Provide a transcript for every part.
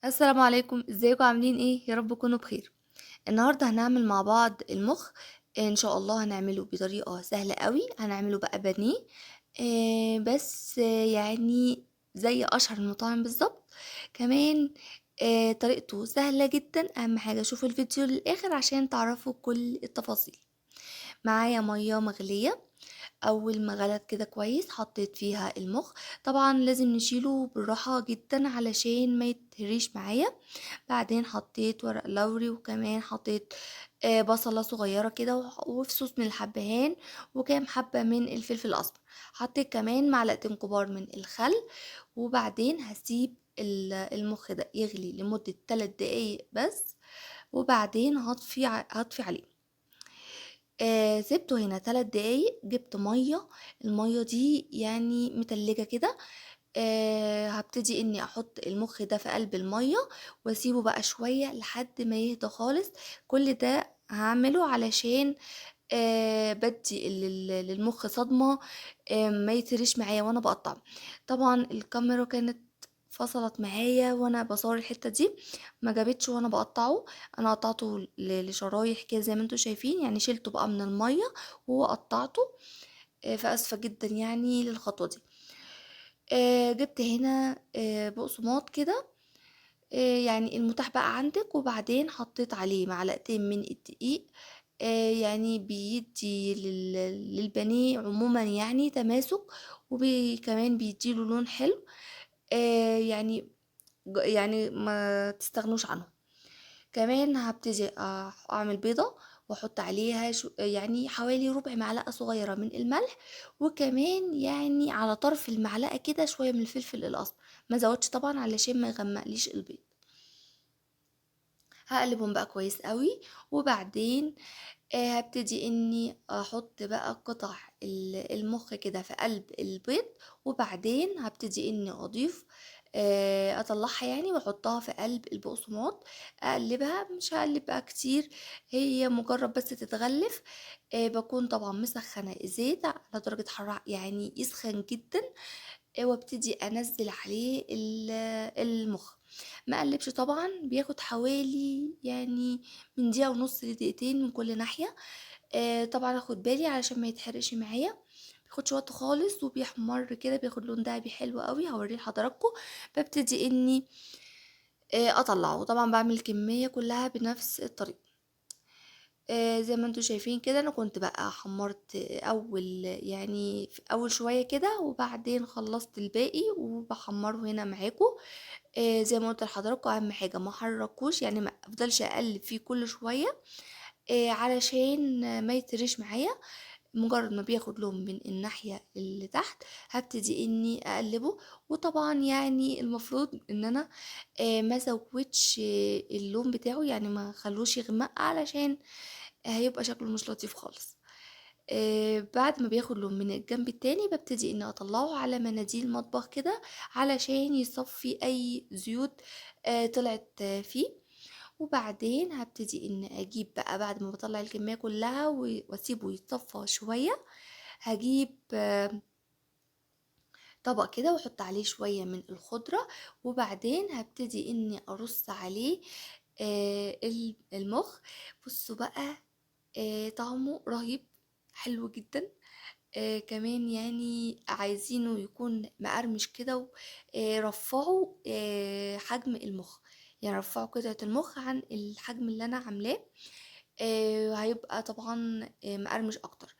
السلام عليكم، ازيكم عاملين ايه؟ يا رب تكونوا بخير. النهارده هنعمل مع بعض المخ. ان شاء الله هنعمله بطريقه سهله قوي، هنعمله بقى بانيه. بس يعني زي اشهر المطاعم بالظبط. كمان طريقته سهله جدا. اهم حاجه شوفوا الفيديو للاخر عشان تعرفوا كل التفاصيل. معايا ميه مغليه. اول ما غلت كده كويس حطيت فيها المخ. طبعا لازم نشيله بالراحه جدا علشان ما يتهريش معايا. بعدين حطيت ورق لوري، وكمان حطيت بصلة صغيرة كده، وفصوص من الحبهان، وكام حبة من الفلفل الأسمر. حطيت كمان معلقتين كبار من الخل. وبعدين هسيب المخ ده يغلي لمدة 3 دقايق بس. وبعدين هطفي عليه. سبته هنا 3 دقايق. جبت مية. المية دي يعني متلجة كده. هبتدي اني احط المخ ده في قلب المية، واسيبه بقى شوية لحد ما يهدى خالص. كل ده هعمله علشان بدي للمخ صدمة. ما يتريش معايا وانا بقطعه. طبعا الكاميرا كانت فصلت معايا وانا بصور الحتة دي، ما جابتش وانا بقطعه. انا قطعته لشرايح كده زي ما انتوا شايفين، يعني شلته بقى من المية وقطعته. فاسفة جدا يعني للخطوة دي. جبت هنا بقسماط كده. يعني المتاح بقى عندك. وبعدين حطيت عليه معلقتين من الدقيق. يعني بيدي للبانيه عموما يعني تماسك. وكمان بيديله لون حلو. يعني يعني ما تستغنوش عنه. كمان هبتدي اعمل بيضة، واحط عليها يعني حوالي ربع معلقة صغيرة من الملح. وكمان يعني على طرف المعلقة كده شوية من الفلفل الاسمر. ما زودش طبعا علشان ما يغمقليش البيض. هقلبهم بقى كويس قوي. وبعدين هبتدي اني احط بقى قطع المخ كده في قلب البيض. وبعدين هبتدي اني اضيف اطلعها يعني واحطها في قلب البقسماط. اقلبها، مش هقلب بقى كتير. هي مجرد بس تتغلف. بكون طبعا مسخنه زيت على درجه حراره يعني يسخن جدا. وابتدي انزل عليه المخ. ما اقلبش طبعا. بياخد حوالي يعني من دقيقة ونص لدقيقتين من كل ناحية. طبعا اخد بالي علشان ما يتحرقش معايا. بياخدش وقت خالص وبيحمر كده، بياخد لون دهبي حلو قوي. هوريه لحضراتكم. ببتدي اني اطلعه. طبعا بعمل الكمية كلها بنفس الطريقة. زي ما انتم شايفين كده. انا كنت بقى حمرت اول يعني في اول شوية كده، وبعدين خلصت الباقي وبحمره هنا معاكم. زي ما قلت لحضراتكم، اهم حاجة ما حركوش، يعني ما افضلش اقلب فيه كل شوية. علشان ما يتريش معايا. مجرد ما بياخد لون من الناحية اللي تحت هبتدي اني اقلبه. وطبعا يعني المفروض ان انا ما زودش اللون بتاعه، يعني ما خلوش يغمق علشان هيبقى شكله مش لطيف خالص. بعد ما بياخد لون من الجنب التاني ببتدي اني اطلعه على مناديل مطبخ كده علشان يصفي اي زيوت طلعت فيه. وبعدين هبتدي ان اجيب بقى بعد ما بطلع الكمية كلها واسيبه يتصفى شوية. هجيب طبق كده واحط عليه شوية من الخضرة. وبعدين هبتدي اني ارص عليه المخ. بصوا بقى. طعمه رهيب. حلو جدا. كمان يعني عايزينه يكون مقرمش كده. رفعوا حجم المخ. يعني رفعوا قطعة المخ عن الحجم اللي انا عاملاه. هيبقى طبعا مقرمش اكتر.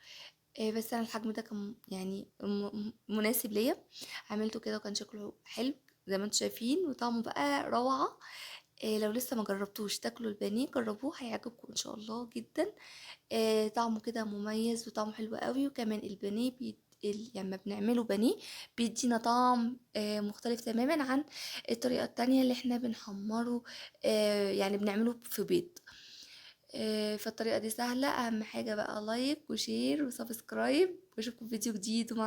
بس انا الحجم ده كان يعني مناسب ليا. عملته كده وكان شكله حلو زي ما انتم شايفين، وطعمه بقى روعة. لو لسه ما جربتوش تاكلوا البانيه جربوه، هيعجبكم ان شاء الله جدا. طعمه كده مميز وطعمه حلو قوي. وكمان البانيه لما بنعمله بانيه بيدينا طعم مختلف تماما عن الطريقة التانية اللي احنا بنحمره. يعني بنعمله في بيض. فالطريقة دي سهلة. اهم حاجة بقى لايك وشير وسبسكرايب، واشوفكم في فيديو جديد. ومع